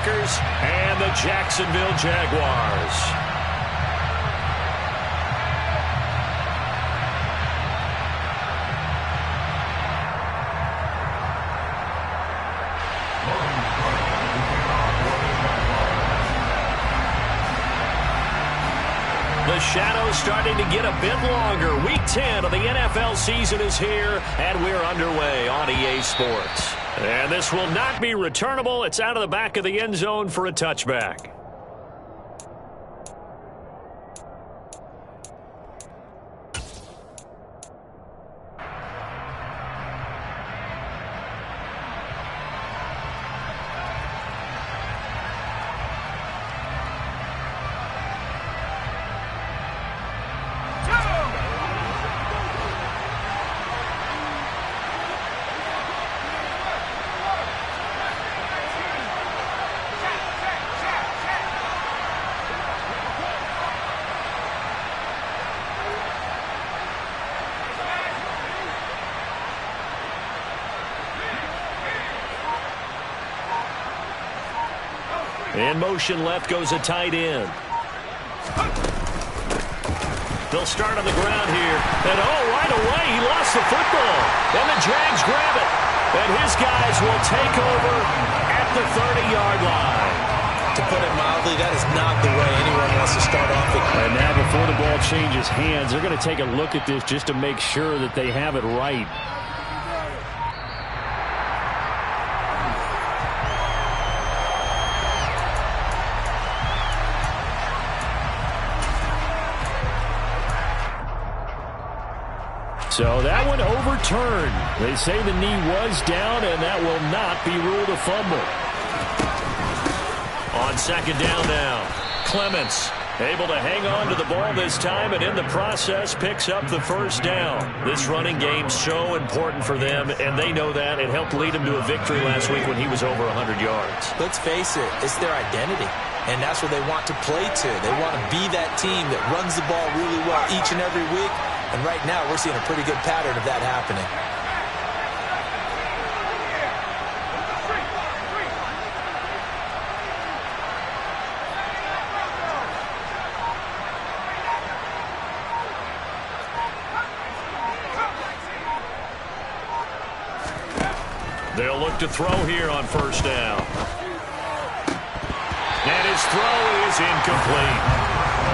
Packers and the Jacksonville Jaguars. The shadow's starting to get a bit longer. Week 10 of the NFL season is here, and we're underway on EA Sports. And this will not be returnable. It's out of the back of the end zone for a touchback. In motion left goes a tight end. They'll start on the ground here. And right away he lost the football. And the Jags grab it. And his guys will take over at the 30-yard line. To put it mildly, that is not the way anyone wants to start off. And now before the ball changes hands, they're going to take a look at this just to make sure that they have it right. So that one overturned. They say the knee was down, and that will not be ruled a fumble. On second down now, Clements able to hang on to the ball this time, and in the process picks up the first down. This running game's so important for them, and they know that. It helped lead them to a victory last week when he was over 100 yards. Let's face it, it's their identity, and that's what they want to play to. They want to be that team that runs the ball really well each and every week. And right now, we're seeing a pretty good pattern of that happening. They'll look to throw here on first down. And his throw is incomplete.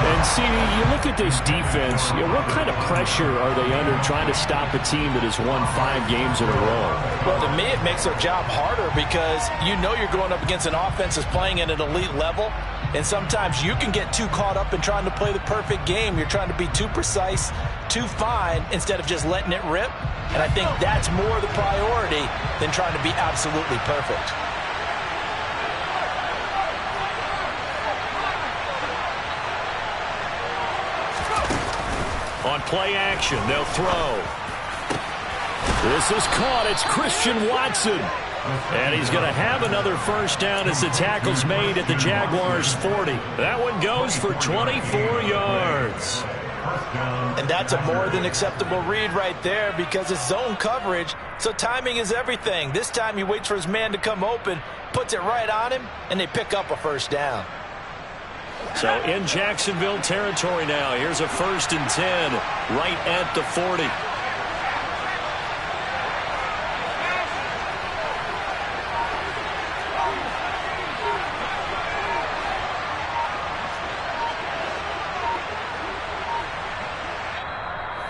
And, CD, you look at this defense, what kind of pressure are they under trying to stop a team that has won 5 games in a row? Well, to me, it makes their job harder because you know you're going up against an offense that's playing at an elite level, and sometimes you can get too caught up in trying to play the perfect game. You're trying to be too precise, too fine, instead of just letting it rip. And I think that's more the priority than trying to be absolutely perfect. On play action, they'll throw. This is caught. It's Christian Watson. And he's going to have another first down as the tackle's made at the Jaguars' 40. That one goes for 24 yards. And that's a more than acceptable read right there because it's zone coverage, so timing is everything. This time he waits for his man to come open, puts it right on him, and they pick up a first down. So in Jacksonville territory now. Here's a 1st and 10 right at the 40.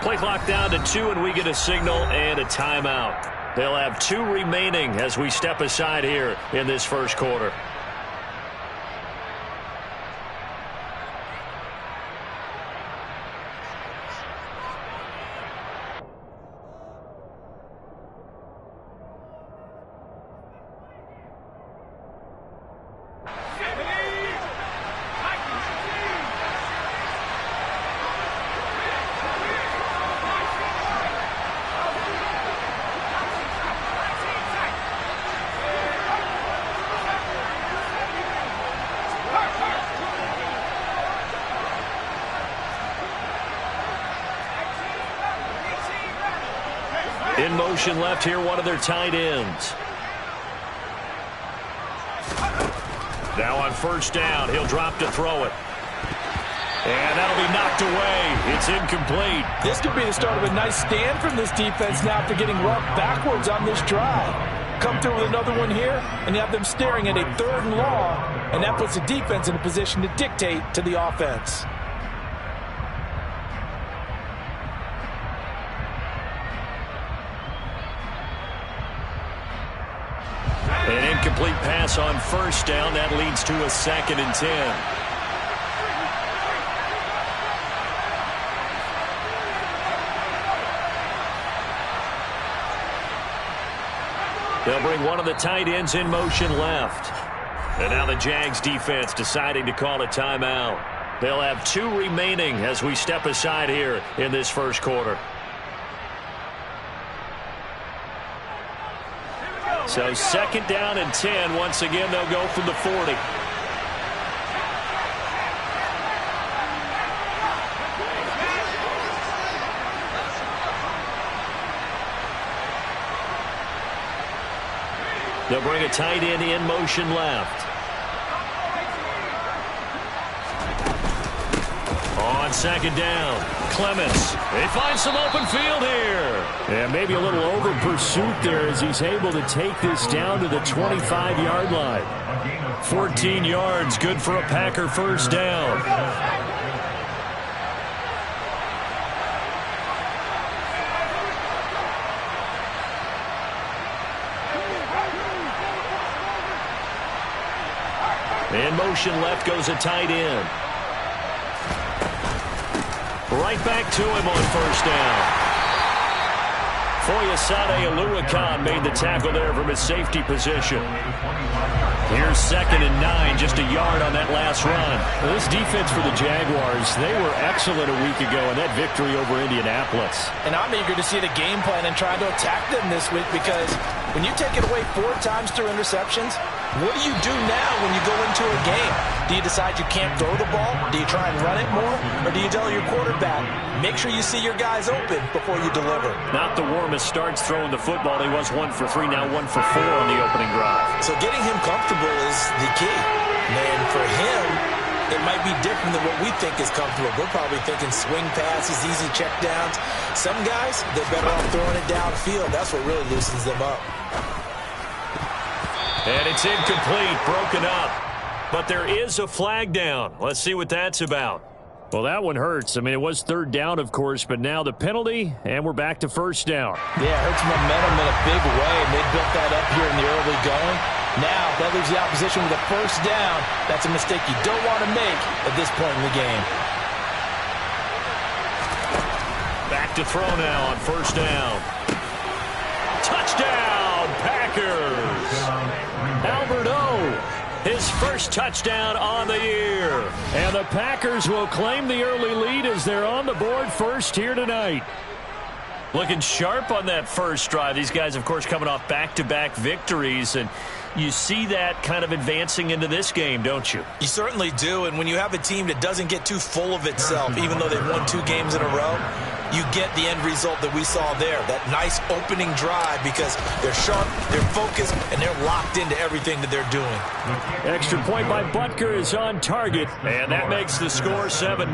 Play clock down to 2, and we get a signal and a timeout. They'll have 2 remaining as we step aside here in this first quarter. In motion left here, one of their tight ends. Now on first down, he'll drop to throw it. And that'll be knocked away. It's incomplete. This could be the start of a nice stand from this defense now after getting walked backwards on this drive. Come through with another one here, and you have them staring at a 3rd and long, and that puts the defense in a position to dictate to the offense. An incomplete pass on first down. That leads to a 2nd and 10. They'll bring one of the tight ends in motion left. And now the Jags defense deciding to call a timeout. They'll have 2 remaining as we step aside here in this first quarter. So 2nd down and 10. Once again, they'll go from the 40. They'll bring a tight end in motion left. On 2nd down, Clements. They find some open field here. And maybe a little over pursuit there as he's able to take this down to the 25-yard line. 14 yards, good for a Packer first down. In motion left goes a tight end. Right back to him on first down. Foyesade Oluokun made the tackle there from his safety position. Here's 2nd and 9, just a yard on that last run. Well, this defense for the Jaguars, they were excellent a week ago in that victory over Indianapolis. And I'm eager to see the game plan and try to attack them this week, because when you take it away 4 times through interceptions, what do you do now when you go into a game? Do you decide you can't throw the ball? Do you try and run it more? Or do you tell your quarterback, make sure you see your guys open before you deliver? Not the warmest starts throwing the football. He was 1 for 3, now 1 for 4 on the opening drive. So getting him comfortable is the key. And for him, it might be different than what we think is comfortable. We're probably thinking swing passes, easy checkdowns. Some guys, they're better off throwing it downfield. That's what really loosens them up. And it's incomplete, broken up. But there is a flag down. Let's see what that's about. Well, that one hurts. I mean, it was 3rd down, of course, but now the penalty, and we're back to first down. Yeah, it hurts momentum in a big way. They built that up here in the early going. Now, that leaves the opposition with a first down. That's a mistake you don't want to make at this point in the game. Back to throw now on first down. Touchdown, Packers! Albert O, his first touchdown on the year. And the Packers will claim the early lead as they're on the board first here tonight. Looking sharp on that first drive. These guys, of course, coming off back-to-back victories, and you see that kind of advancing into this game, don't you? You certainly do, and when you have a team that doesn't get too full of itself, even though they've won 2 games in a row, you get the end result that we saw there, that nice opening drive, because they're sharp, they're focused, and they're locked into everything that they're doing. Extra point by Butker is on target, and that makes the score 7-0.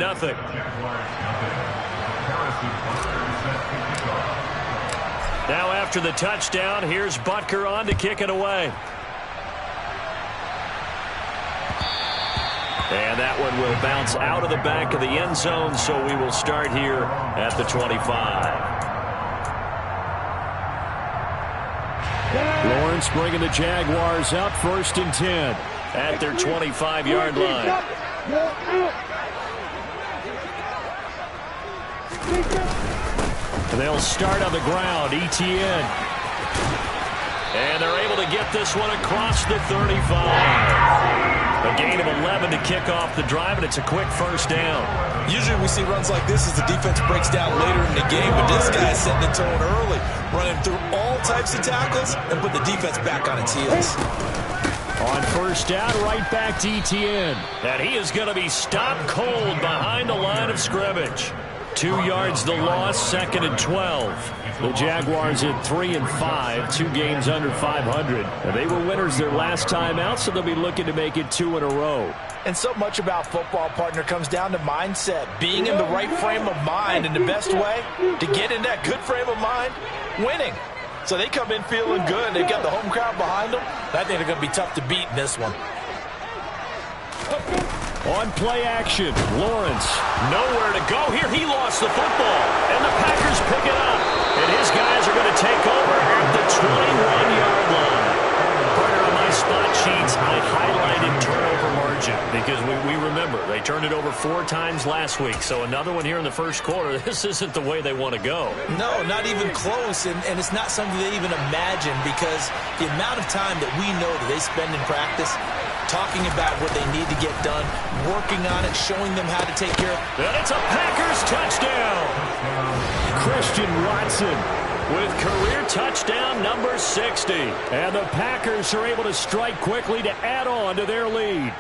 Now after the touchdown, here's Butker on to kick it away. And that one will bounce out of the back of the end zone, so we will start here at the 25. Lawrence bringing the Jaguars up 1st and 10 at their 25-yard line. They'll start on the ground, Etienne. And they're able to get this one across the 35. A gain of 11 to kick off the drive, and it's a quick first down. Usually we see runs like this as the defense breaks down later in the game, but this guy's setting the tone early, running through all types of tackles and put the defense back on its heels. On first down, right back to Etienne. And he is going to be stopped cold behind the line of scrimmage. 2 yards the loss, 2nd and 12. The Jaguars at 3-5, 2 games under 500. And they were winners their last time out, so they'll be looking to make it 2 in a row. And so much about football, partner, comes down to mindset. Being in the right frame of mind, and the best way to get in that good frame of mind, winning. So they come in feeling good. They've got the home crowd behind them. I think they're going to be tough to beat in this one. On play action, Lawrence. Nowhere to go here. He lost the football. And the Packers pick it up. And his guys are going to take over at the 21-yard line. Partner, on my spot sheets, I highlighted turnover margin because we remember they turned it over 4 times last week. So another one here in the first quarter. This isn't the way they want to go. No, not even close. And it's not something they even imagine because the amount of time that we know that they spend in practice talking about what they need to get done, working on it, showing them how to take care of it. And it's a Packers touchdown. Christian Watson with career touchdown number 60. And the Packers are able to strike quickly to add on to their lead.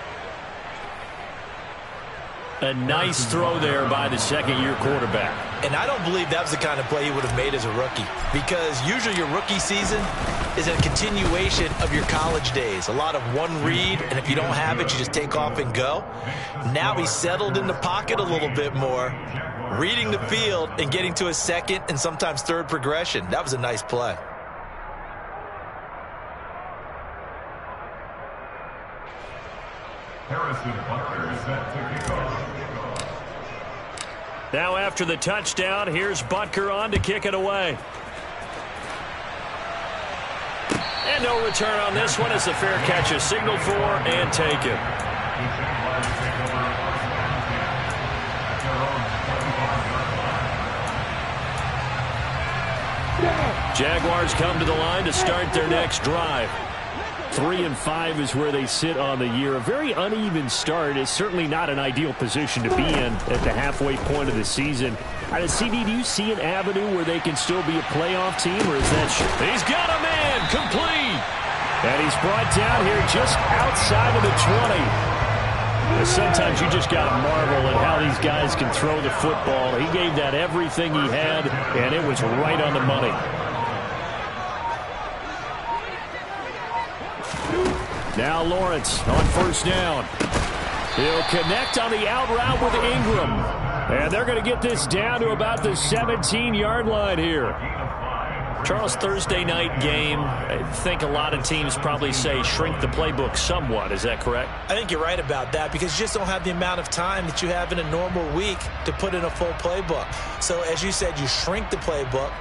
A nice throw there by the second-year quarterback. And I don't believe that was the kind of play he would have made as a rookie, because usually your rookie season is a continuation of your college days. A lot of one read, and if you don't have it, you just take off and go. Now he's settled in the pocket a little bit more, reading the field and getting to a second and sometimes third progression. That was a nice play. Harrison Butker is set to kick off. Now after the touchdown, here's Butker on to kick it away. And no return on this one as the fair catch is signaled for and taken. Jaguars come to the line to start their next drive. 3-5 is where they sit on the year. A very uneven start is certainly not an ideal position to be in at the halfway point of the season. CD, do you see an avenue where they can still be a playoff team, or is that... He's got a man, complete! And he's brought down here just outside of the 20. Sometimes you just got to marvel at how these guys can throw the football. He gave that everything he had, and it was right on the money. Now Lawrence on first down. He'll connect on the out route with Ingram. And they're going to get this down to about the 17-yard line here. Charles, Thursday night game, I think a lot of teams probably say shrink the playbook somewhat. Is that correct? I think you're right about that because you just don't have the amount of time that you have in a normal week to put in a full playbook. So as you said, you shrink the playbook.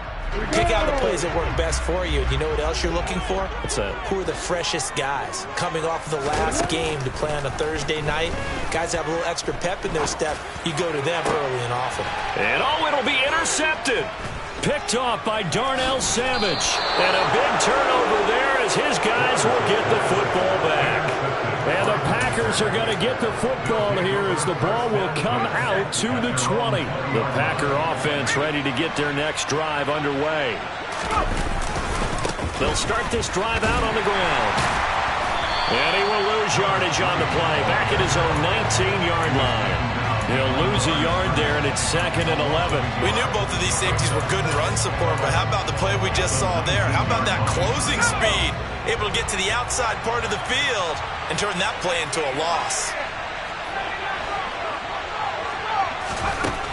Pick out the plays that work best for you. You know what else you're looking for? What's that? Who are the freshest guys? Coming off of the last game to play on a Thursday night, guys have a little extra pep in their step. You go to them early and often. And it'll be intercepted. Picked off by Darnell Savage. And a big turnover there as his guys will get the football back. And the Packers are going to get the football here as the ball will come out to the 20. The Packer offense ready to get their next drive underway. They'll start this drive out on the ground. And he will lose yardage on the play. Back at his own 19-yard line. He'll lose a yard there, and it's 2nd and 11. We knew both of these safeties were good in run support, but how about the play we just saw there? How about that closing speed? Able to get to the outside part of the field and turn that play into a loss.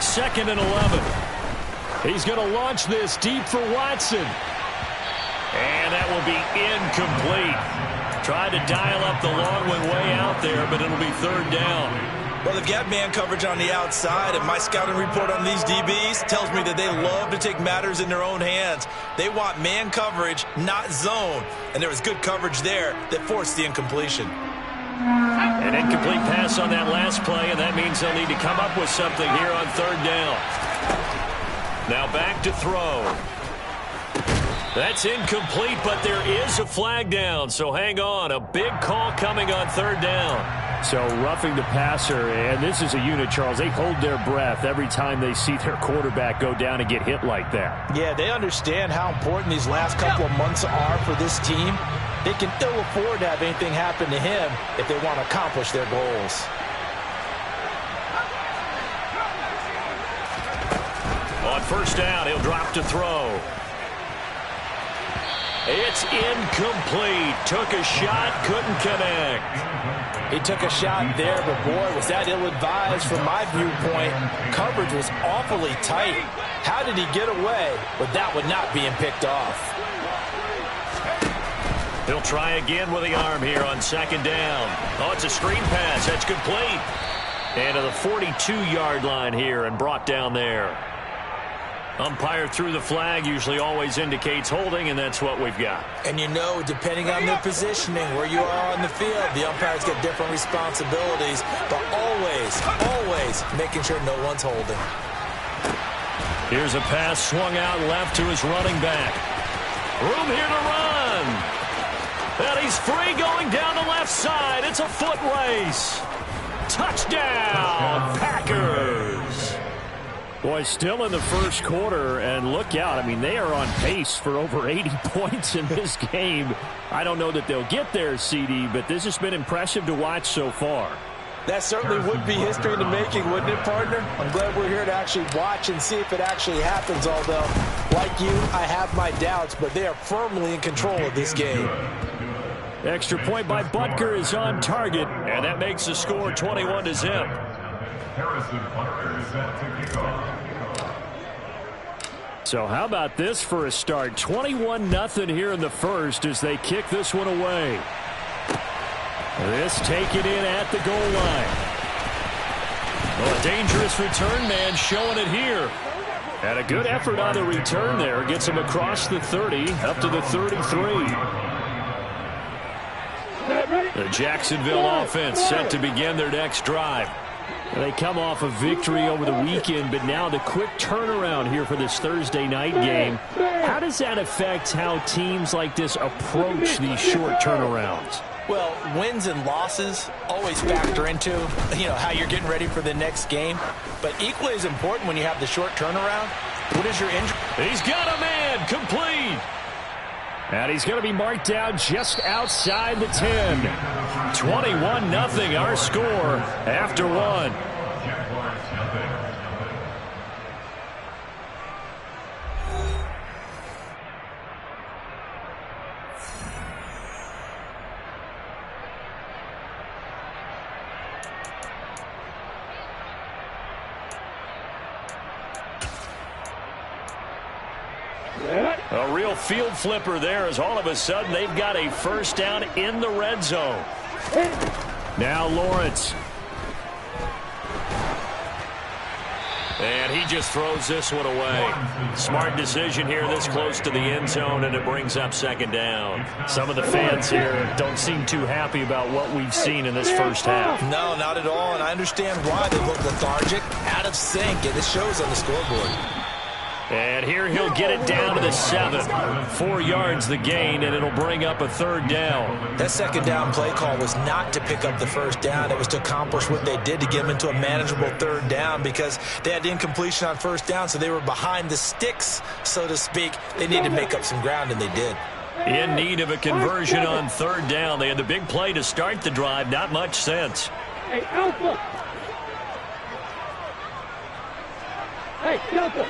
2nd and 11. He's going to launch this deep for Watson. And that will be incomplete. Tried to dial up the long one way out there, but it'll be 3rd down. Well, they've got man coverage on the outside, and my scouting report on these DBs tells me that they love to take matters in their own hands. They want man coverage, not zone. And there was good coverage there that forced the incompletion. An incomplete pass on that last play, and that means they'll need to come up with something here on 3rd down. Now back to throw. That's incomplete, but there is a flag down, so hang on. A big call coming on 3rd down. So roughing the passer, and this is a unit, Charles. They hold their breath every time they see their quarterback go down and get hit like that. Yeah, they understand how important these last couple of months are for this team. They can ill afford to have anything happen to him if they want to accomplish their goals. first down. He'll drop to throw. It's incomplete. Took a shot, couldn't connect. He took a shot there, but boy, was that ill-advised from my viewpoint. Coverage was awfully tight. How did he get away with that one not being picked off? He'll try again with the arm here on second down. Oh, it's a screen pass. That's complete. And to the 42-yard line here and brought down there. Umpire threw the flag, usually always indicates holding, and that's what we've got. And you know, depending on their positioning, where you are on the field, the umpires get different responsibilities, but always making sure no one's holding. Here's a pass swung out left to his running back. Room here to run. And he's free going down the left side. It's a foot race. Touchdown, Packers. Boy, still in the first quarter, and look out. I mean, they are on pace for over 80 points in this game. I don't know that they'll get there, CD, but this has been impressive to watch so far. That certainly would be history in the making, wouldn't it, partner? I'm glad we're here to actually watch and see if it actually happens, although, like you, I have my doubts, but they are firmly in control of this game. Extra point by Butker is on target, and that makes the score 21-0. Harrison Butker is set to kick off. So how about this for a start? 21-0 here in the first as they kick this one away. This taken in at the goal line. Well, a dangerous return man showing it here. And a good effort on the return there. Gets him across the 30 up to the 33. The Jacksonville offense set to begin their next drive. They come off a victory over the weekend, but now the quick turnaround here for this Thursday night game. How does that affect how teams like this approach these short turnarounds? Well, wins and losses always factor into, how you're getting ready for the next game. But equally as important when you have the short turnaround, what is your injury? He's got a man, complete. And he's going to be marked down just outside the 10. 21-0 our score after one. A real field flipper there as all of a sudden they've got a first down in the red zone. Now Lawrence. And he just throws this one away. Smart decision here this close to the end zone, and it brings up second down. Some of the fans here don't seem too happy about what we've seen in this first half. No, not at all, and I understand why. They look lethargic, out of sync, and it shows on the scoreboard. And here he'll get it down to the 7. 4 yards the gain, and it'll bring up a third down. That second down play call was not to pick up the first down. It was to accomplish what they did to get them into a manageable third down because they had incompletion on first down, so they were behind the sticks, so to speak. They needed to make up some ground, and they did. In need of a conversion on third down. They had the big play to start the drive. Not much sense. Hey, Alpha! Hey, Alpha!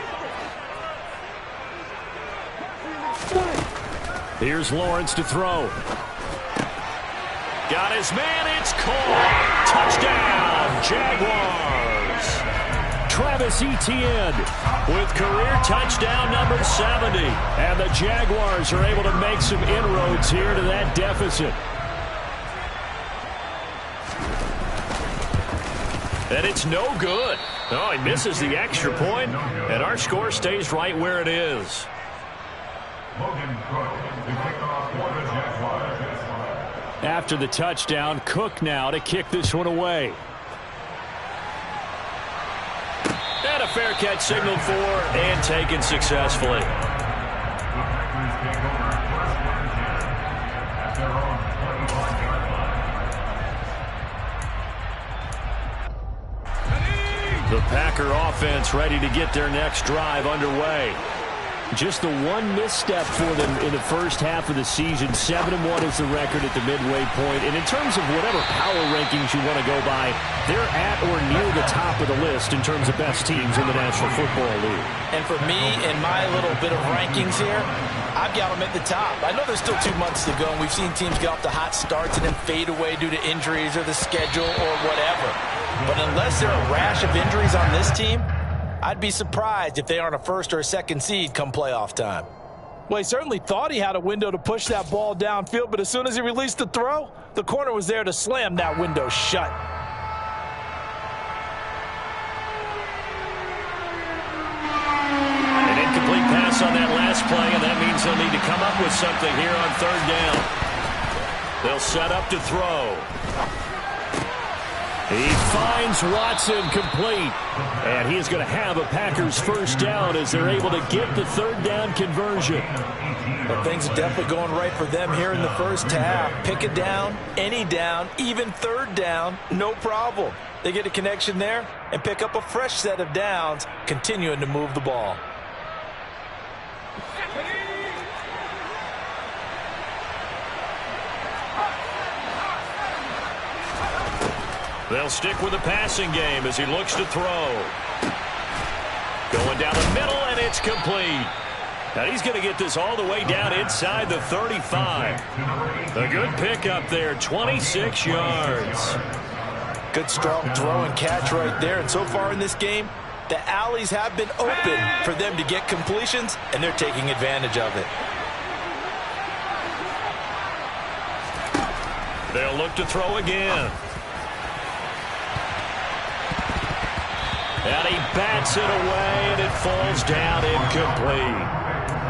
Here's Lawrence to throw. Got his man, it's caught. Touchdown, Jaguars. Travis Etienne with career touchdown number 70. And the Jaguars are able to make some inroads here to that deficit. And it's no good. Oh, he misses the extra point, and our score stays right where it is. After the touchdown, Cook now to kick this one away. And a fair catch signaled for and taken successfully. The Packer offense ready to get their next drive underway. Just the one misstep for them in the first half of the season. 7-1 is the record at the midway point. And in terms of whatever power rankings you want to go by, they're at or near the top of the list in terms of best teams in the National Football League. And for me, in my little bit of rankings here, I've got them at the top. I know there's still 2 months to go, and we've seen teams get off to hot starts and then fade away due to injuries or the schedule or whatever. But unless there are a rash of injuries on this team, I'd be surprised if they aren't a first or a second seed come playoff time. Well, he certainly thought he had a window to push that ball downfield, but as soon as he released the throw, the corner was there to slam that window shut. An incomplete pass on that last play, and that means they'll need to come up with something here on 3rd down. They'll set up to throw. He finds Watson complete. And he is going to have a Packers first down as they're able to get the 3rd down conversion. But things are definitely going right for them here in the first half. Pick it down, any down, even 3rd down, no problem. They get a connection there and pick up a fresh set of downs, continuing to move the ball. They'll stick with the passing game as he looks to throw. Going down the middle, and it's complete. And he's going to get this all the way down inside the 35. A good pickup there, 26 yards. Good strong throw and catch right there. And so far in this game, the alleys have been open for them to get completions, and they're taking advantage of it. They'll look to throw again. And he bats it away, and it falls down incomplete.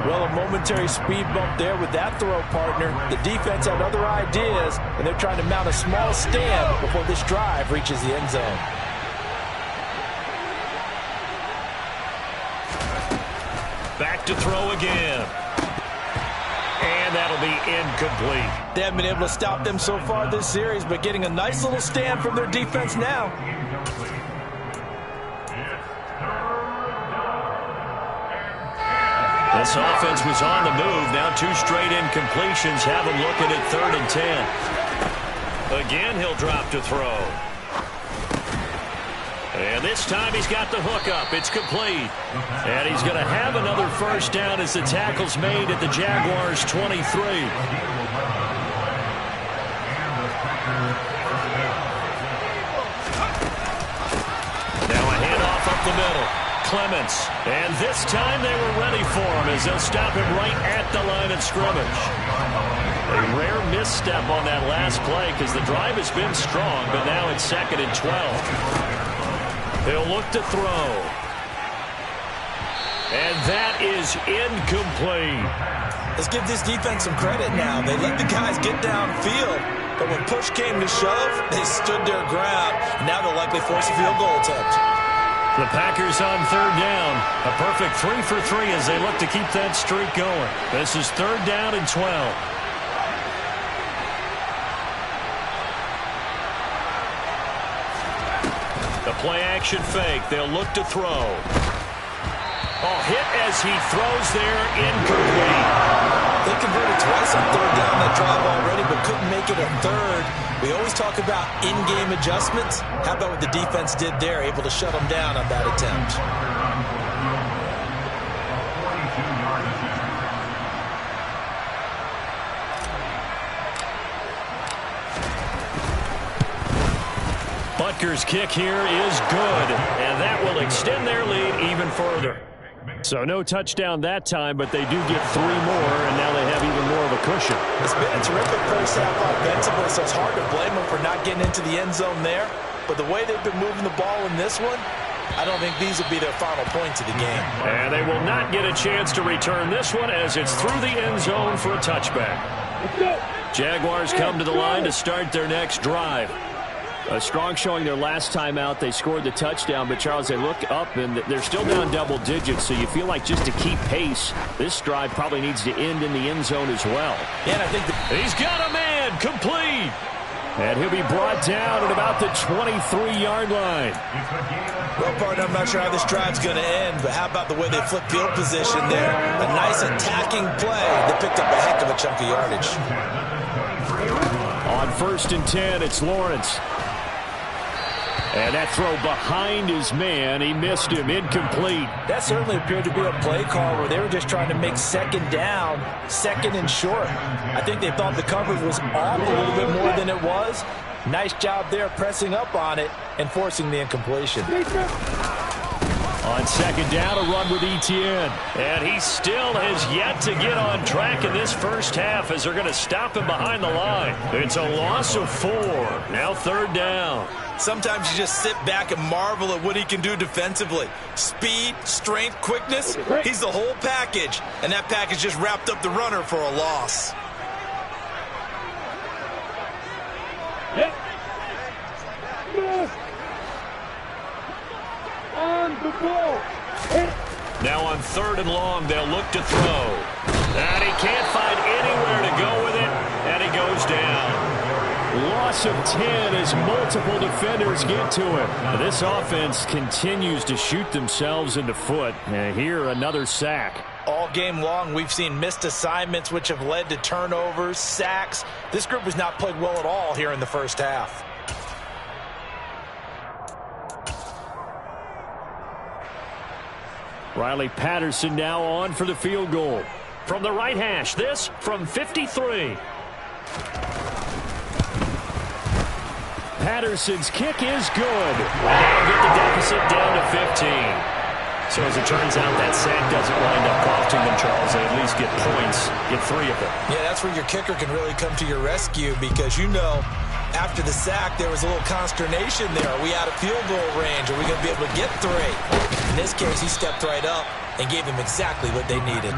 Well, a momentary speed bump there with that throw, partner. The defense had other ideas, and they're trying to mount a small stand before this drive reaches the end zone. Back to throw again. And that'll be incomplete. They haven't been able to stop them so far this series, but getting a nice little stand from their defense now. This offense was on the move. Now 2 straight incompletions have him looking at 3rd and 10. Again, he'll drop to throw. And this time he's got the hook up. It's complete. And he's going to have another first down as the tackle's made at the Jaguars' 23. Now a handoff up the middle. Clements, and this time they were ready for him as they'll stop him right at the line of scrimmage. A rare misstep on that last play because the drive has been strong, but now it's 2nd and 12. He'll look to throw. And that is incomplete. Let's give this defense some credit now. They let the guys get downfield, but when push came to shove, they stood their ground. Now they'll likely force a field goal attempt. The Packers on 3rd down. A perfect 3 for 3 as they look to keep that streak going. This is 3rd down and 12. The play action fake. They'll look to throw. Oh, hit as he throws there, incomplete. They converted twice on 3rd down that drive already, but couldn't make it a 3rd. We always talk about in-game adjustments. How about what the defense did there, able to shut them down on that attempt? Butker's kick here is good, and that will extend their lead even further. So no touchdown that time, but they do get 3 more, and now they have even more of a cushion. It's been a terrific first half offensively, so it's hard to blame them for not getting into the end zone there. But the way they've been moving the ball in this one, I don't think these will be their final points of the game. And they will not get a chance to return this one as it's through the end zone for a touchback. Jaguars come to the line to start their next drive. A strong showing their last time out. They scored the touchdown, but, Charles, they look up, and they're still down double digits, so you feel like just to keep pace, this drive probably needs to end in the end zone as well. And I think he's got a man complete. And he'll be brought down at about the 23-yard line. Well, partner, I'm not sure how this drive's going to end, but how about the way they flip field position there? A nice attacking play. They picked up a heck of a chunk of yardage. On 1st and 10, it's Lawrence. And that throw behind his man, he missed him, incomplete. That certainly appeared to be a play call where they were just trying to make 2nd down, 2nd and short. I think they thought the coverage was off a little bit more than it was. Nice job there pressing up on it and forcing the incompletion. On 2nd down, a run with Etienne. And he still has yet to get on track in this first half as they're going to stop him behind the line. It's a loss of 4. Now 3rd down. Sometimes you just sit back and marvel at what he can do defensively. Speed, strength, quickness, he's the whole package. And that package just wrapped up the runner for a loss. Now on 3rd and long, they'll look to throw. And he can't find anywhere to go with it, and he goes down. Loss of 10 as multiple defenders get to him. This offense continues to shoot themselves in the foot. And here, another sack. All game long, we've seen missed assignments, which have led to turnovers, sacks. This group has not played well at all here in the first half. Riley Patterson now on for the field goal. From the right hash, this from 53. Patterson's kick is good. They'll get the deficit down to 15. So as it turns out, that sack doesn't wind up costing them, Charles. They at least get points, get 3 of them. Yeah, that's where your kicker can really come to your rescue because, you know, after the sack, there was a little consternation there. Are we out of field goal range? Are we going to be able to get 3? In this case, he stepped right up and gave them exactly what they needed.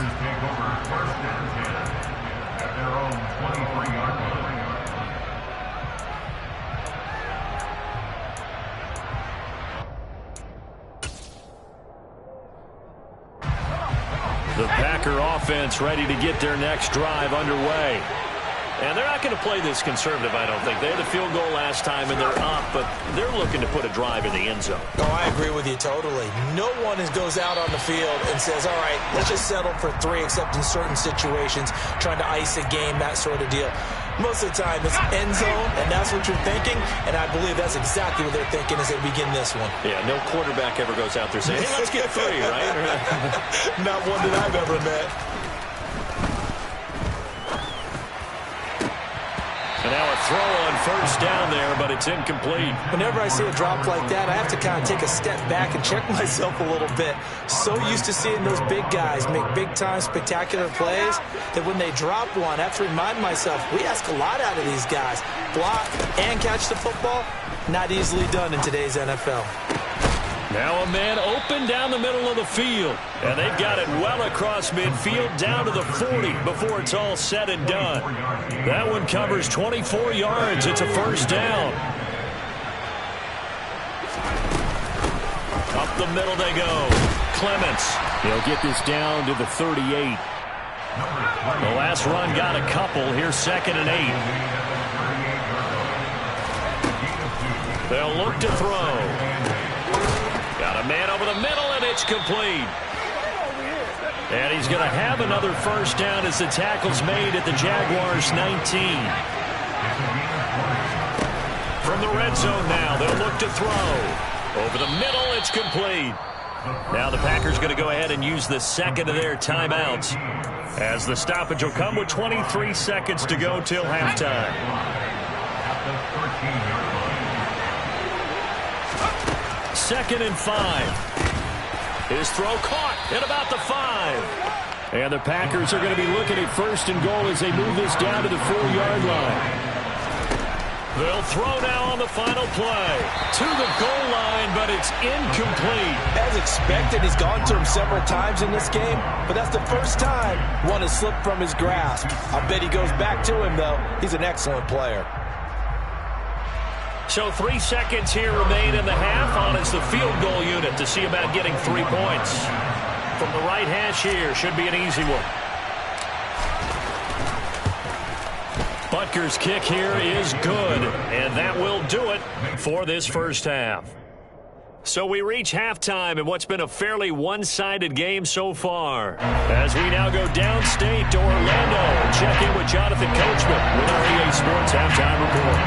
The Packer offense ready to get their next drive underway. And they're not going to play this conservative, I don't think. They had a field goal last time, and they're up, but they're looking to put a drive in the end zone. Oh, I agree with you totally. No one goes out on the field and says, all right, let's just settle for 3, except in certain situations, trying to ice a game, that sort of deal. Most of the time, it's end zone, and that's what you're thinking, and I believe that's exactly what they're thinking as they begin this one. Yeah, no quarterback ever goes out there saying, hey, let's get 3, right? Not one that I've ever met. And now a throw on 1st down there, but it's incomplete. Whenever I see a drop like that, I have to kind of take a step back and check myself a little bit. So used to seeing those big guys make big-time spectacular plays that when they drop one, I have to remind myself, we ask a lot out of these guys. Block and catch the football, not easily done in today's NFL. Now a man open down the middle of the field. And they've got it well across midfield down to the 40 before it's all said and done. That one covers 24 yards. It's a 1st down. Up the middle they go. Clements. He'll get this down to the 38. The last run got a couple. Here's 2nd and 8. They'll look to throw. Got a man over the middle, and it's complete. And he's going to have another 1st down as the tackle's made at the Jaguars' 19. From the red zone now, they'll look to throw. Over the middle, it's complete. Now the Packers going to go ahead and use the 2nd of their timeouts, as the stoppage will come with 23 seconds to go till halftime. 2nd and 5. His throw caught at about the 5. And the Packers are going to be looking at 1st and goal as they move this down to the 4-yard line. They'll throw now on the final play. To the goal line, but it's incomplete. As expected, he's gone to him several times in this game, but that's the first time one has slipped from his grasp. I bet he goes back to him, though. He's an excellent player. So 3 seconds here remain in the half on as the field goal unit to see about getting 3 points. From the right hash here, should be an easy one. But Butker's kick here is good, and that will do it for this first half. So we reach halftime in what's been a fairly one-sided game so far. As we now go downstate to Orlando, check in with Jonathan Coachman with our EA Sports Halftime Report.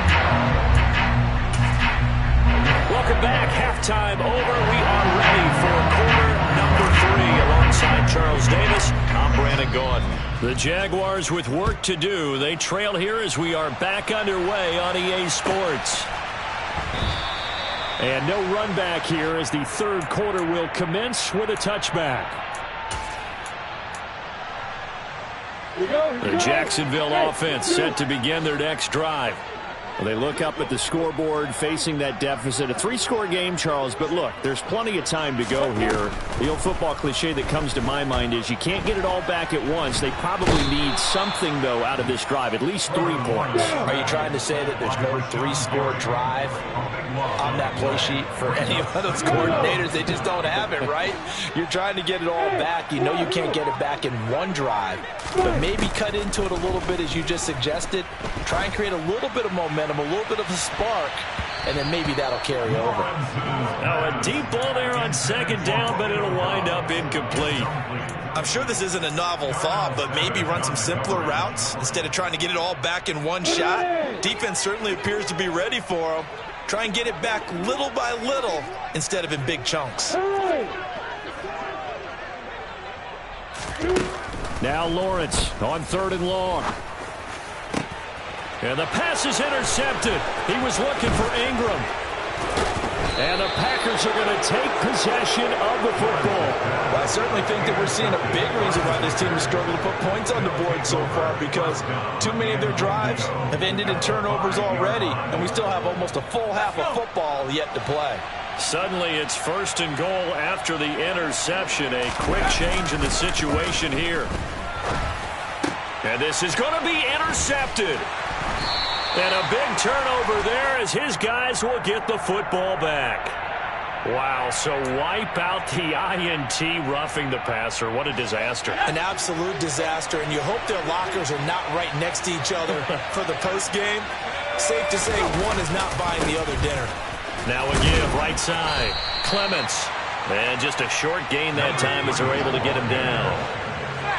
Welcome back. Halftime over. We are ready for quarter number 3 alongside Charles Davis. I'm Brandon Gaudin. The Jaguars with work to do. They trail here as we are back underway on EA Sports. And no run back here as the third quarter will commence with a touchback. The Jacksonville offense set to begin their next drive. Well, they look up at the scoreboard facing that deficit. A 3-score game, Charles, but look, there's plenty of time to go here. The old football cliche that comes to my mind is you can't get it all back at once. They probably need something, though, out of this drive, at least 3 points. Are you trying to say that there's no 3-score drive on that play sheet for any of those coordinators? They just don't have it, right? You're trying to get it all back. You know you can't get it back in one drive, but maybe cut into it a little bit as you just suggested. Try and create a little bit of momentum, a little bit of a spark, and then maybe that'll carry over. Now a deep ball there on second down, but it'll wind up incomplete. I'm sure this isn't a novel thought, but maybe run some simpler routes instead of trying to get it all back in one shot. Defense certainly appears to be ready for them. Try and get it back little by little instead of in big chunks. Now Lawrence on 3rd and long. And the pass is intercepted. He was looking for Ingram. And the Packers are going to take possession of the football. Well, I certainly think that we're seeing a big reason why this team has struggled to put points on the board so far, because too many of their drives have ended in turnovers already, and we still have almost a full half of football yet to play. Suddenly it's 1st and goal after the interception. A quick change in the situation here. And this is going to be intercepted. And a big turnover there as his guys will get the football back. Wow, so wipe out the INT, roughing the passer. What a disaster. An absolute disaster, and you hope their lockers are not right next to each other for the postgame. Safe to say one is not buying the other dinner. Now a give, right side. Clements. And just a short gain that time as they're able to get him down.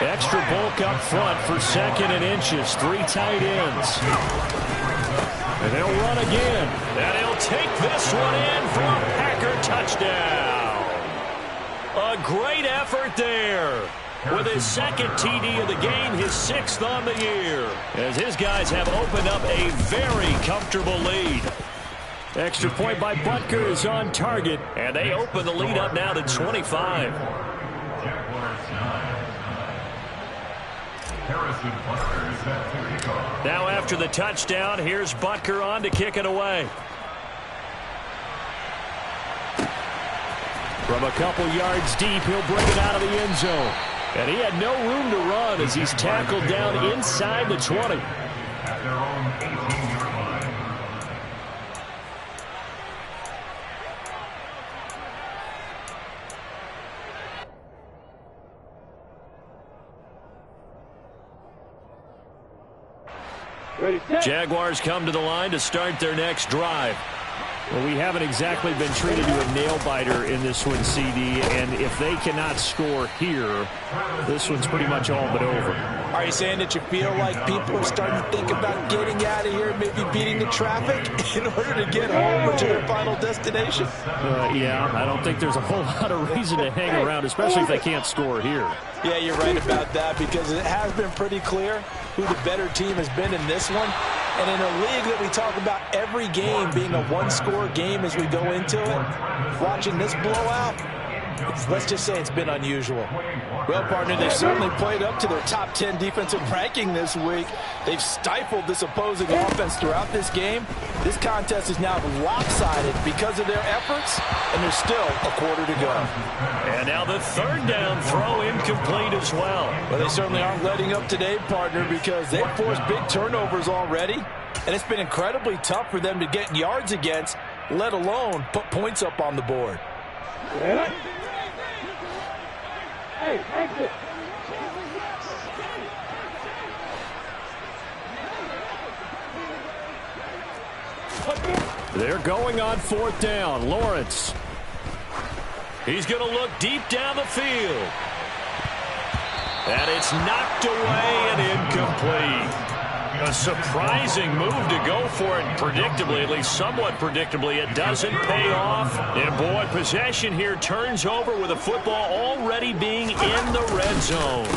Extra bulk up front for 2nd and inches. 3 tight ends. And they'll run again. And he'll take this one in for a Packer touchdown. A great effort there. With his 2nd TD of the game, his 6th on the year. As his guys have opened up a very comfortable lead. Extra point by Butker is on target. And they open the lead up now to 25. Now after the touchdown, here's Butker on to kick it away. From a couple yards deep, he'll bring it out of the end zone. And he had no room to run as he's tackled down inside the 20. At their own 18-yard line. Jaguars come to the line to start their next drive. Well, we haven't exactly been treated to a nail-biter in this one, CD, and if they cannot score here, this one's pretty much all but over. Are you saying that you feel like people are starting to think about getting out of here, maybe beating the traffic in order to get home or to their final destination? Yeah, I don't think there's a whole lot of reason to hang around, especially if they can't score here. Yeah, you're right about that, because it has been pretty clear who the better team has been in this one. And in a league that we talk about every game being a one-score game as we go into it, watching this blowout, let's just say it's been unusual. Well, partner, they've certainly played up to their top 10 defensive ranking this week. They've stifled this opposing offense throughout this game. This contest is now lopsided because of their efforts, and there's still a quarter to go. And now the 3rd down throw incomplete as well. Well, they certainly aren't letting up today, partner, because they've forced big turnovers already, and it's been incredibly tough for them to get yards against, let alone put points up on the board. Hey, exit. They're going on 4th down. Lawrence. He's going to look deep down the field. And it's knocked away and incomplete. A surprising move to go for it. Predictably, at least somewhat predictably, it doesn't pay off. And boy, possession here turns over with the football already being in the red zone.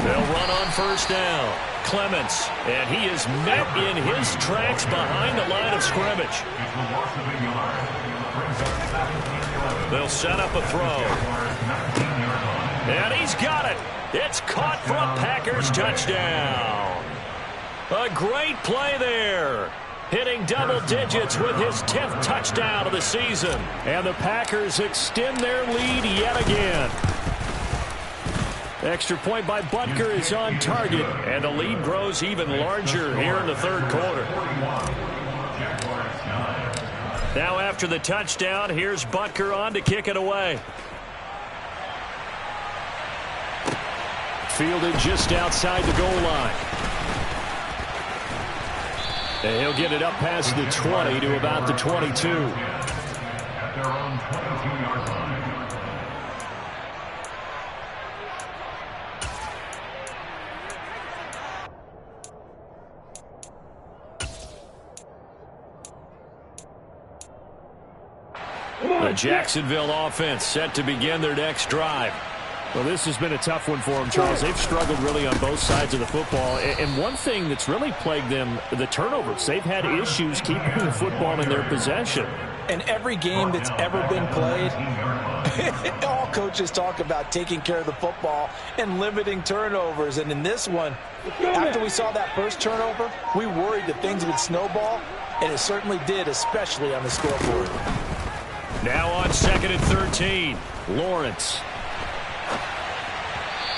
They'll run on 1st down. Clements, and he is met in his tracks behind the line of scrimmage. They'll set up a throw. And he's got it. It's caught for a Packers touchdown. A great play there. Hitting double digits with his 10th touchdown of the season. And the Packers extend their lead yet again. Extra point by Butker is on target. And the lead grows even larger here in the 3rd quarter. Now after the touchdown, here's Butker on to kick it away. Fielded just outside the goal line. And he'll get it up past the 20 to about the 22. At their own 22-yard line. The Jacksonville offense set to begin their next drive. Well, this has been a tough one for them, Charles. They've struggled really on both sides of the football. And one thing that's really plagued them, the turnovers. They've had issues keeping the football in their possession. In every game that's ever been played, all coaches talk about taking care of the football and limiting turnovers. And in this one, after we saw that first turnover, we worried that things would snowball, and it certainly did, especially on the scoreboard. Now on 2nd and 13, Lawrence.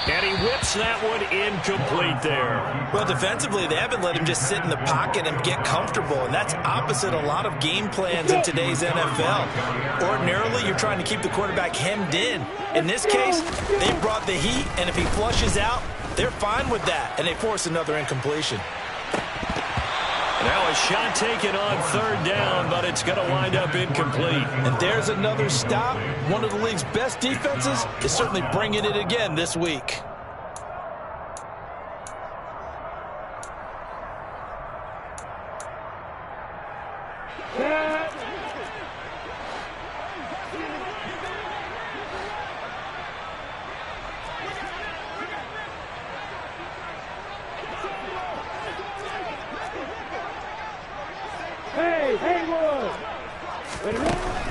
And he whips that one incomplete there. Well, defensively, they haven't let him just sit in the pocket and get comfortable, and that's opposite a lot of game plans in today's NFL. Ordinarily, you're trying to keep the quarterback hemmed in. In this case, they brought the heat, and if he flushes out, they're fine with that, and they force another incompletion. Now a shot taken on 3rd down, but it's going to wind up incomplete. And there's another stop. One of the league's best defenses is certainly bringing it again this week.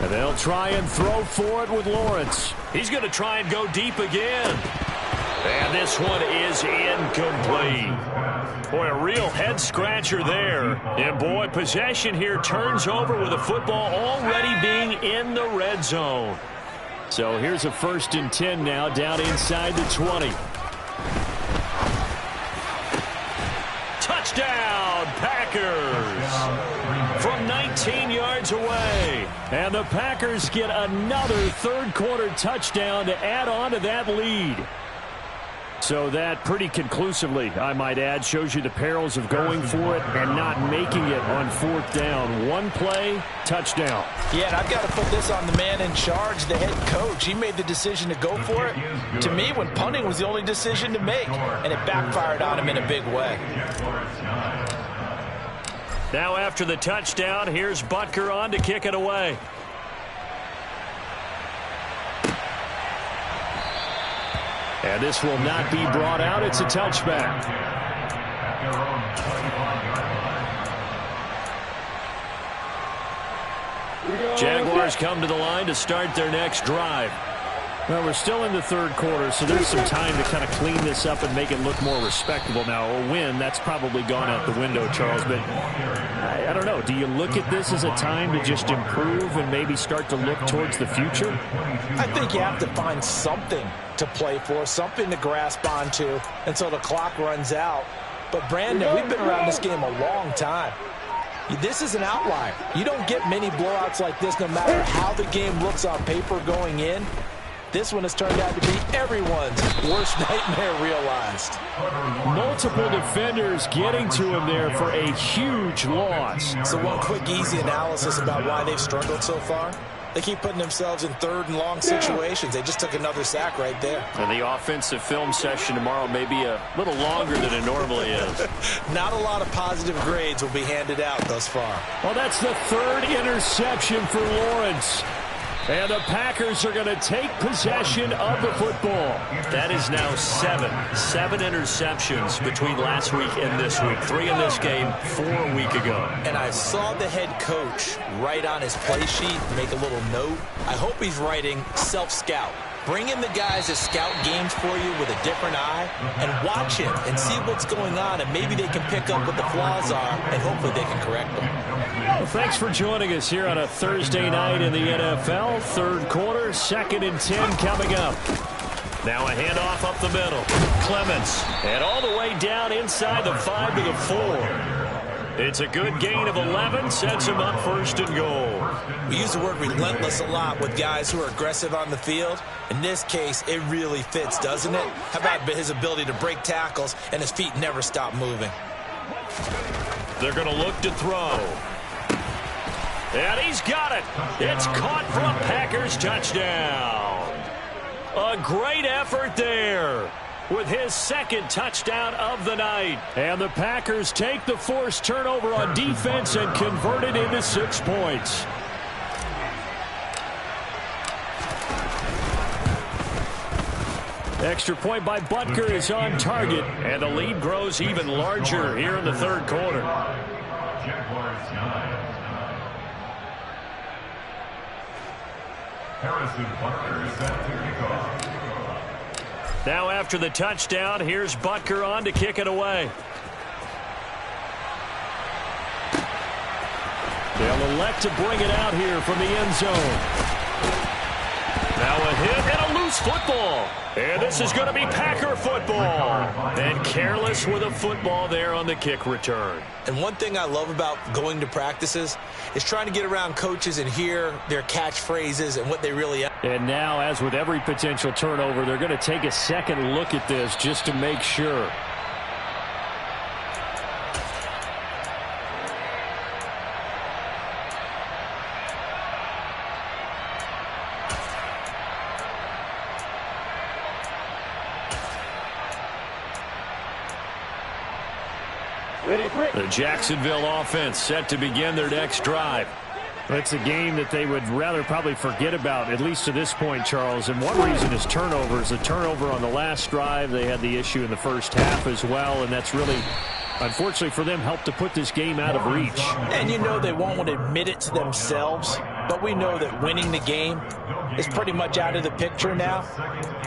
And they'll try and throw for it with Lawrence. He's going to try and go deep again. And this one is incomplete. Boy, a real head-scratcher there. And, boy, possession here turns over with the football already being in the red zone. So here's a 1st and 10 now down inside the 20. Touchdown, Packers! From 19 yards away. And the Packers get another 3rd quarter touchdown to add on to that lead. So that pretty conclusively, I might add, shows you the perils of going for it and not making it on 4th down. One play, touchdown. Yeah, and I've got to put this on the man in charge, the head coach. He made the decision to go for it. To me, when punting was the only decision to make, and it backfired on him in a big way. Now after the touchdown, here's Butker on to kick it away. And this will not be brought out. It's a touchback. Jaguars come to the line to start their next drive. Well, we're still in the 3rd quarter, so there's some time to kind of clean this up and make it look more respectable. Now, a win, that's probably gone out the window, Charles, but I don't know. Do you look at this as a time to just improve and maybe start to look towards the future? I think you have to find something to play for, something to grasp onto until the clock runs out. But, Brandon, we've been around this game a long time. This is an outlier. You don't get many blowouts like this no matter how the game looks on paper going in. This one has turned out to be everyone's worst nightmare realized. Multiple defenders getting to him there for a huge loss. So one quick, easy analysis about why they've struggled so far. They keep putting themselves in third and long situations. They just took another sack right there. And the offensive film session tomorrow may be a little longer than it normally is. Not a lot of positive grades will be handed out thus far. Well, that's the third interception for Lawrence. And the Packers are going to take possession of the football. That is now seven interceptions between last week and this week. 3 in this game, 4 a week ago. And I saw the head coach write on his play sheet, make a little note. I hope he's writing self-scout. Bring in the guys that scout games for you with a different eye and watch him and see what's going on, and maybe they can pick up what the flaws are, and hopefully they can correct them. Well, thanks for joining us here on a Thursday night in the NFL. Third quarter, 2nd and 10 coming up. Now a handoff up the middle. Clements. And all the way down inside the 5 to the 4. It's a good gain of 11, sets him up 1st and goal. We use the word relentless a lot with guys who are aggressive on the field. In this case, it really fits, doesn't it? How about his ability to break tackles and his feet never stop moving? They're going to look to throw. And he's got it. It's caught for a Packers touchdown. A great effort there with his 2nd touchdown of the night. And the Packers take the forced turnover on defense and convert it into 6 points. Extra point by Butker is on target. And the lead grows even larger here in the 3rd quarter. Jaguars 9. Harrison Butker is set to kick off. Now after the touchdown, here's Butker on to kick it away. They'll elect to bring it out here from the end zone. Now a hit and a loose football. And this is going to be Packer football. And careless with a football there on the kick return. And one thing I love about going to practices is trying to get around coaches and hear their catchphrases and what they really are. And now, as with every potential turnover, they're going to take a second look at this just to make sure. The Jacksonville offense set to begin their next drive. It's a game that they would rather probably forget about, at least to this point, Charles. And one reason is turnovers. The turnover on the last drive, they had the issue in the first half as well, and that's really, unfortunately for them, helped to put this game out of reach. And you know they won't want to admit it to themselves, but we know that winning the game is pretty much out of the picture now.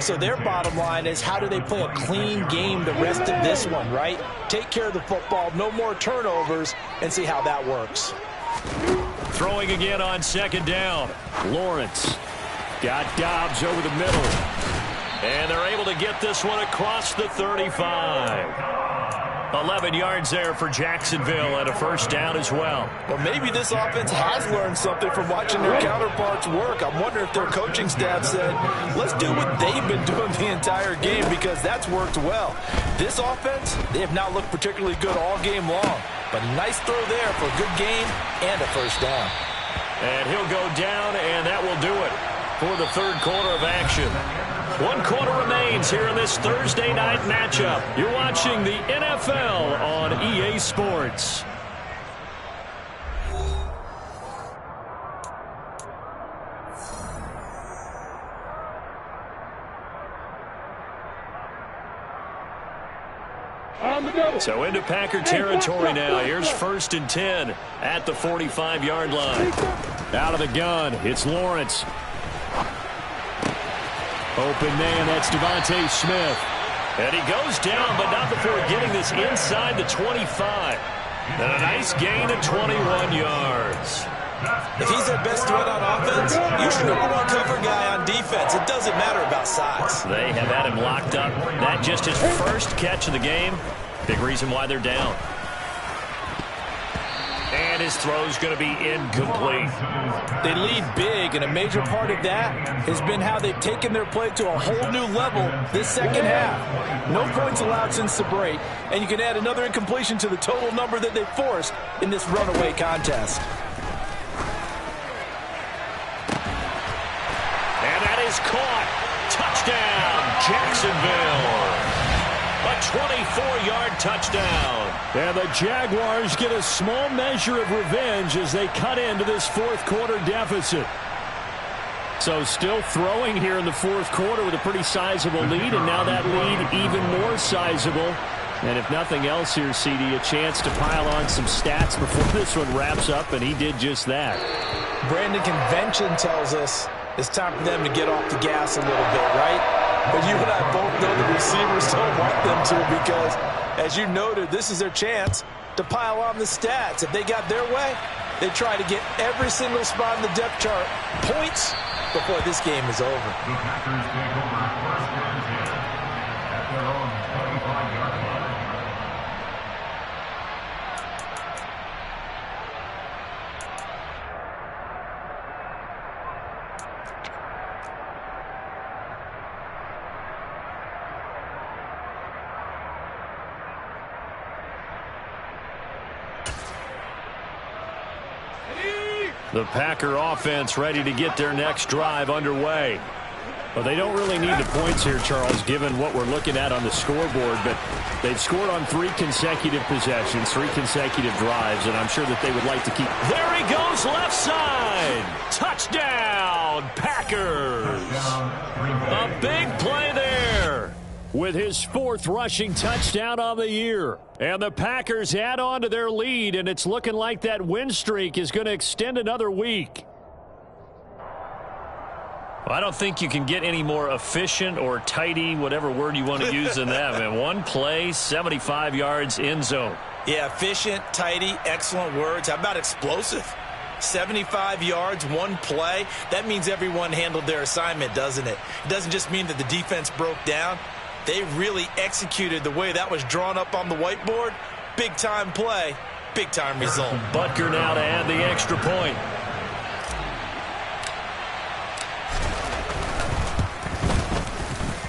So their bottom line is, how do they play a clean game the rest of this one, right? Take care of the football, no more turnovers, and see how that works. Throwing again on 2nd down. Lawrence got Dobbs over the middle. And they're able to get this one across the 35. 11 yards there for Jacksonville and a 1st down as well. Well, maybe this offense has learned something from watching their counterparts work. I'm wondering if their coaching staff said, let's do what they've been doing the entire game, because that's worked well. This offense, they have not looked particularly good all game long. But nice throw there for a good game and a 1st down. And he'll go down, and that will do it for the 3rd quarter of action. 1 quarter remains here in this Thursday night matchup. You're watching the NFL on EA Sports. So into Packer territory now. Here's 1st and 10 at the 45-yard line. Out of the gun, it's Lawrence. Open man, that's Devontae Smith. And he goes down, but not before getting this inside the 25. And a nice gain of 21 yards. If he's their best threat on offense, use your #1 cover guy on defense. It doesn't matter about size. They have had him locked up. That just his 1st catch of the game. Big reason why they're down. And And his throw's going to be incomplete. They lead big, and a major part of that has been how they've taken their play to a whole new level this second half. No points allowed since the break, and you can add another incompletion to the total number that they forced in this runaway contest. And that is caught. Touchdown, Jacksonville. A 24-yard touchdown. And the Jaguars get a small measure of revenge as they cut into this fourth quarter deficit. So still throwing here in the fourth quarter with a pretty sizable lead, and now that lead even more sizable. And if nothing else here, CD, a chance to pile on some stats before this one wraps up, and he did just that. Brandon, convention tells us it's time for them to get off the gas a little bit, right? But you and I both know the receivers don't want them to, because, as you noted, this is their chance to pile on the stats. If they got their way, they try to get every single spot in the depth chart points before this game is over. The Packers take over first and 10 at their own 25-yard line. The Packer offense ready to get their next drive underway. Well, they don't really need the points here, Charles, given what we're looking at on the scoreboard, but they've scored on 3 consecutive possessions, 3 consecutive drives, and I'm sure that they would like to keep. There he goes, left side. Touchdown, Packers. A big play there. With his 4th rushing touchdown on the year. And the Packers add on to their lead, and it's looking like that win streak is going to extend another week. Well, I don't think you can get any more efficient or tidy, whatever word you want to use in that, man. One play, 75 yards, end zone. Yeah, efficient, tidy, excellent words. How about explosive? 75 yards, one play. That means everyone handled their assignment, doesn't it? It doesn't just mean that the defense broke down. They really executed the way that was drawn up on the whiteboard. Big-time play, big-time result. Butker now to add the extra point.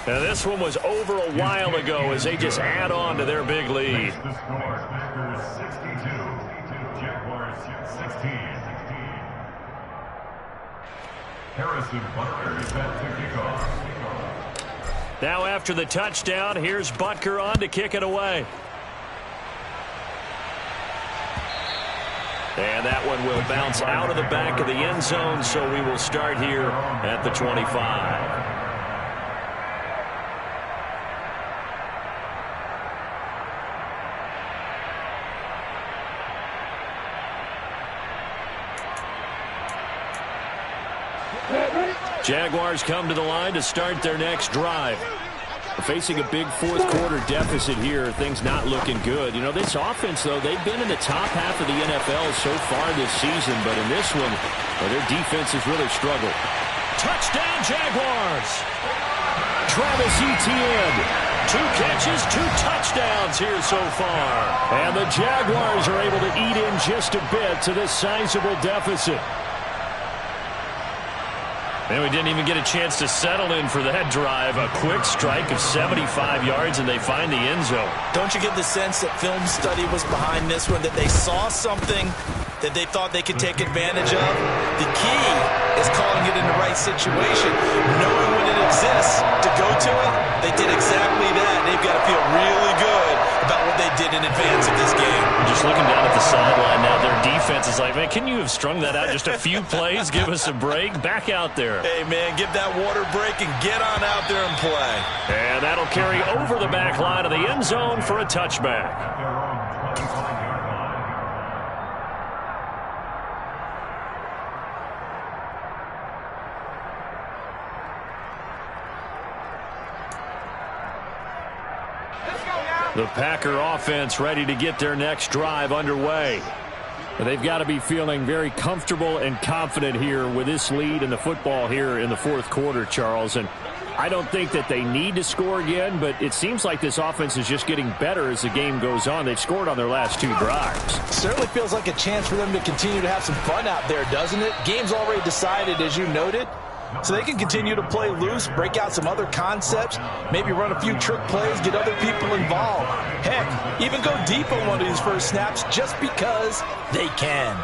Now this one was over a while ago as they just add on to their big lead. The score, Packers 62, Jaguars 16. Harrison Butker is set to kick off. Now after the touchdown, here's Butker on to kick it away. And that one will bounce out of the back of the end zone, so we will start here at the 25. Jaguars come to the line to start their next drive. Facing a big fourth quarter deficit here, things not looking good. You know, this offense, though, they've been in the top half of the NFL so far this season, but in this one, well, their defense has really struggled. Touchdown, Jaguars! Travis Etienne. 2 catches, 2 touchdowns here so far. And the Jaguars are able to eat in just a bit to this sizable deficit. And we didn't even get a chance to settle in for that drive. A quick strike of 75 yards, and they find the end zone. Don't you get the sense that film study was behind this one, that they saw something that they thought they could take advantage of? The key is calling it in the right situation, knowing when it exists to go to it. They did exactly that. They've got to feel really good about what they did in advance of this game. Just looking down at the sideline now, their defense is like, man, can you have strung that out just a few plays? Give us a break. Back out there. Hey, man, give that water break and get on out there and play. And that'll carry over the back line of the end zone for a touchback. At their own 25-yard line. The Packer offense ready to get their next drive underway. They've got to be feeling very comfortable and confident here with this lead in the football here in the fourth quarter, Charles. And I don't think that they need to score again, but it seems like this offense is just getting better as the game goes on. They've scored on their last 2 drives. Certainly feels like a chance for them to continue to have some fun out there, doesn't it? Game's already decided, as you noted. So they can continue to play loose, break out some other concepts, maybe run a few trick plays, get other people involved. Heck, even go deep on one of these first snaps just because they can.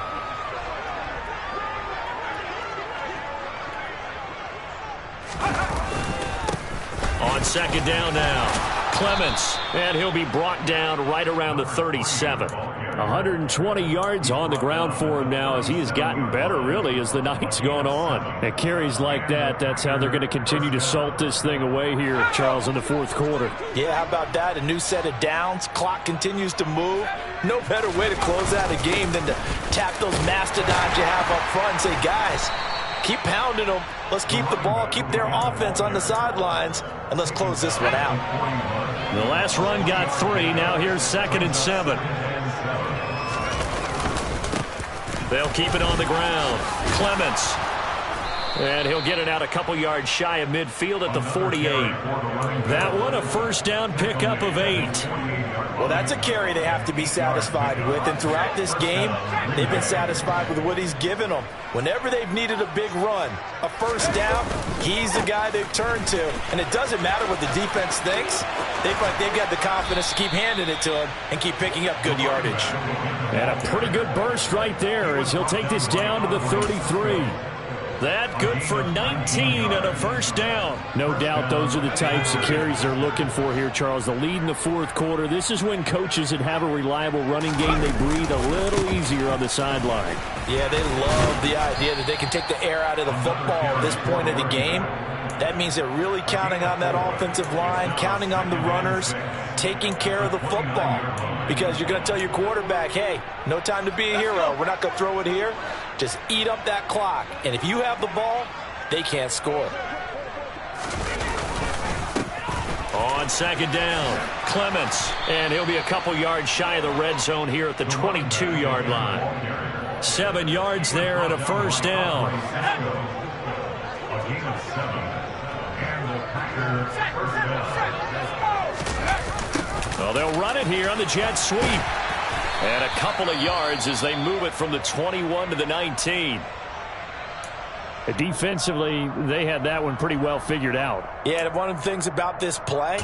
On second down now, Clements, and he'll be brought down right around the 37. 120 yards on the ground for him now as he has gotten better, really, as the night's gone on. And carries like that, that's how they're going to continue to salt this thing away here, Charles, in the fourth quarter. Yeah, how about that? A new set of downs. Clock continues to move. No better way to close out a game than to tap those mastodons you have up front and say, guys, keep pounding them. Let's keep the ball, keep their offense on the sidelines, and let's close this one out. The last run got 3. Now here's 2nd and 7. They'll keep it on the ground. Clements. And he'll get it out a couple yards shy of midfield at the 48. That one a first down pickup of 8. Well, that's a carry they have to be satisfied with. And throughout this game, they've been satisfied with what he's given them. Whenever they've needed a big run, a first down, he's the guy they've turned to. And it doesn't matter what the defense thinks. They've got the confidence to keep handing it to him and keep picking up good yardage. And a pretty good burst right there as he'll take this down to the 33. That good for 19 and a first down. No doubt those are the types of carries they're looking for here, Charles. The lead in the fourth quarter. This is when coaches that have a reliable running game, they breathe a little easier on the sideline. Yeah, they love the idea that they can take the air out of the football at this point of the game. That means they're really counting on that offensive line, counting on the runners, taking care of the football. Because you're going to tell your quarterback, hey, no time to be a hero. We're not going to throw it here. Just eat up that clock. And if you have the ball, they can't score. On second down, Clements. And he'll be a couple yards shy of the red zone here at the 22-yard line. 7 yards there and a first down. A gain of 7. And the Packers first down. Well, they'll run it here on the jet sweep. And a couple of yards as they move it from the 21 to the 19. Defensively, they had that one pretty well figured out. Yeah, and one of the things about this play,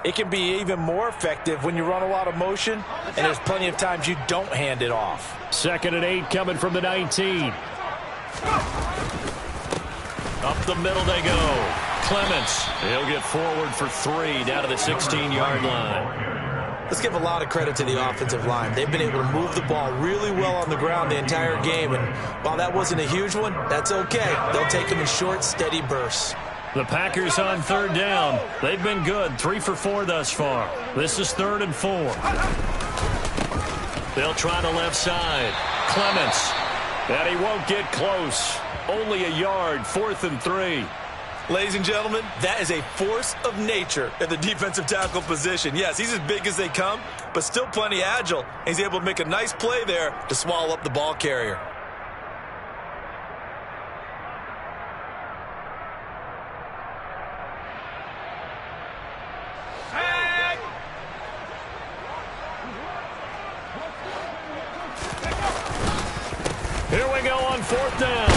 it can be even more effective when you run a lot of motion, and there's plenty of times you don't hand it off. 2nd and 8 coming from the 19. Up the middle they go. Clements. He'll get forward for 3 down to the 16-yard line. Let's give a lot of credit to the offensive line. They've been able to move the ball really well on the ground the entire game. And while that wasn't a huge one, that's okay. They'll take them in short, steady bursts. The Packers on 3rd down. They've been good. 3 for 4 thus far. This is 3rd and 4. They'll try the left side. Clements. And he won't get close. Only a yard. 4th and 3. Ladies and gentlemen, that is a force of nature at the defensive tackle position. Yes, he's as big as they come, but still plenty agile. He's able to make a nice play there to swallow up the ball carrier. Here we go on 4th down.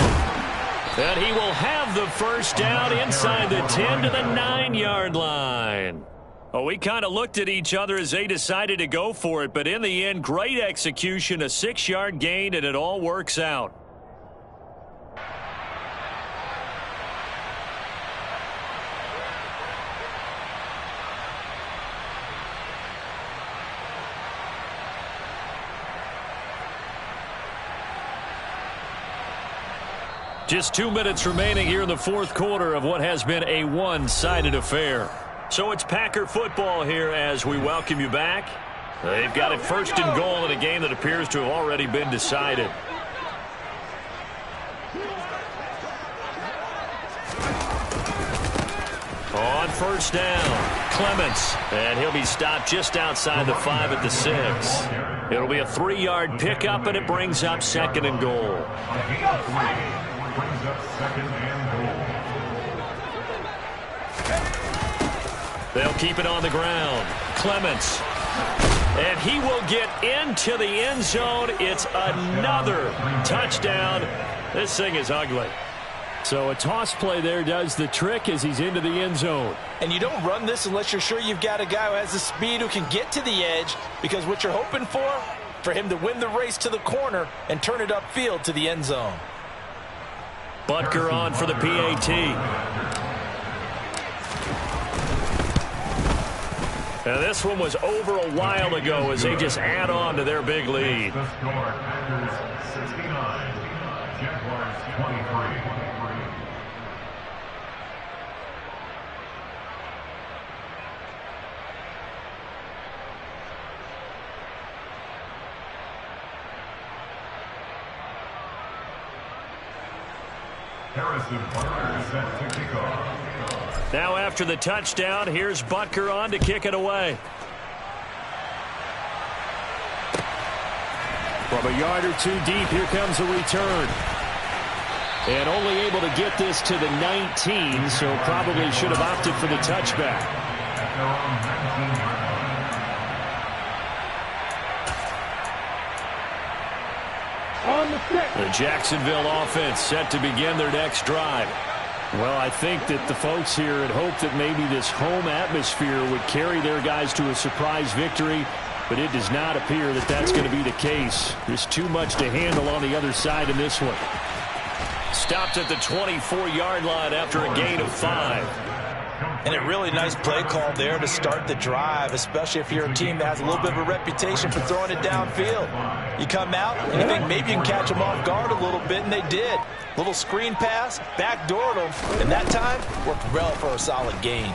And he will have the first down inside the 10 to the 9-yard line. Oh, we kind of looked at each other as they decided to go for it, but in the end, great execution, a 6-yard gain, and it all works out. Just 2 minutes remaining here in the fourth quarter of what has been a one-sided affair. So it's Packer football here as we welcome you back. They've got it 1st and goal in a game that appears to have already been decided. On 1st down, Clements. And he'll be stopped just outside the 5 at the 6. It'll be a 3-yard pickup, and it brings up 2nd and goal. Brings up 2nd and goal. They'll keep it on the ground. Clements. And he will get into the end zone. It's another touchdown. This thing is ugly. So a toss play there does the trick as he's into the end zone. And you don't run this unless you're sure you've got a guy who has the speed who can get to the edge, because what you're hoping for him to win the race to the corner and turn it upfield to the end zone. Butker on for the PAT. Now this one was over a while ago as they just add on to their big lead. The score, Packers 69, Jaguars 23. Harrison Butker is set to kick off. Now after the touchdown, here's Butker on to kick it away. From a yard or two deep, here comes a return. And only able to get this to the 19, so probably should have opted for the touchback. At their own 19-yard line. The Jacksonville offense set to begin their next drive. Well, I think that the folks here had hoped that maybe this home atmosphere would carry their guys to a surprise victory, but it does not appear that that's going to be the case. There's too much to handle on the other side in this one. Stopped at the 24-yard line after a gain of 5. And a really nice play call there to start the drive, especially if you're a team that has a little bit of a reputation for throwing it downfield. You come out and you think maybe you can catch them off guard a little bit, and they did. Little screen pass, backdoored them, and that time worked well for a solid gain.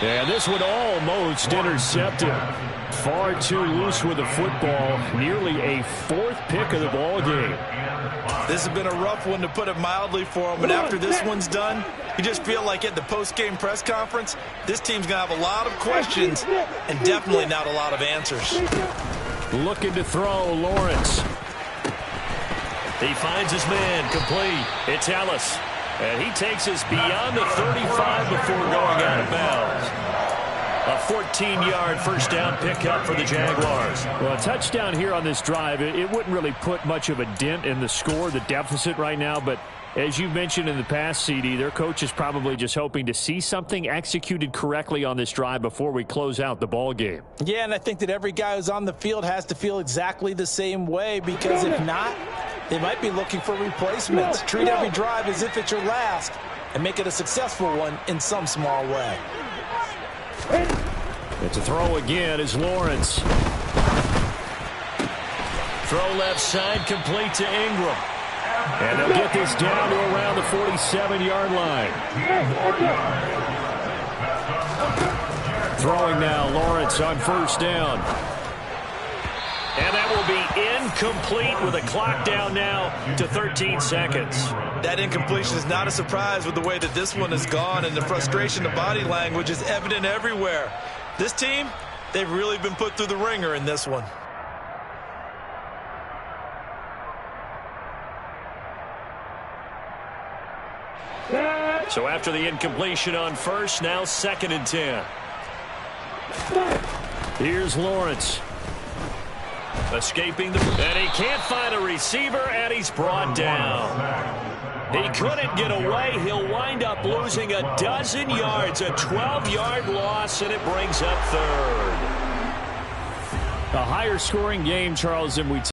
And this one almost intercepted. Far too loose with the football. Nearly a fourth pick of the ball game. This has been a rough one, to put it mildly, for him. But after this one's done, you just feel like at the post-game press conference, this team's going to have a lot of questions and definitely not a lot of answers. Looking to throw, Lawrence. He finds his man, complete. It's Ellis. And he takes us beyond the 35 before going out of bounds. A 14-yard first down pickup for the Jaguars. Well, a touchdown here on this drive, it wouldn't really put much of a dent in the score, the deficit right now. But as you mentioned in the past, CD, their coach is probably just hoping to see something executed correctly on this drive before we close out the ball game. Yeah, and I think that every guy who's on the field has to feel exactly the same way, because if not, they might be looking for replacements. Treat every drive as if it's your last and make it a successful one in some small way. It's a throw again is Lawrence. Throw left side, complete to Ingram. And they'll get this down to around the 47-yard line. Throwing now, Lawrence on first down. And that will be incomplete with a clock down now to 13 seconds. That incompletion is not a surprise with the way that this one has gone, and the frustration of body language is evident everywhere. This team, they've really been put through the ringer in this one. So after the incompletion on first, now 2nd and 10. Here's Lawrence. Escaping and he can't find a receiver, and he's brought down. He couldn't get away. He'll wind up losing a dozen yards, a 12-yard loss, and it brings up 3rd. A higher scoring game, Charles, than we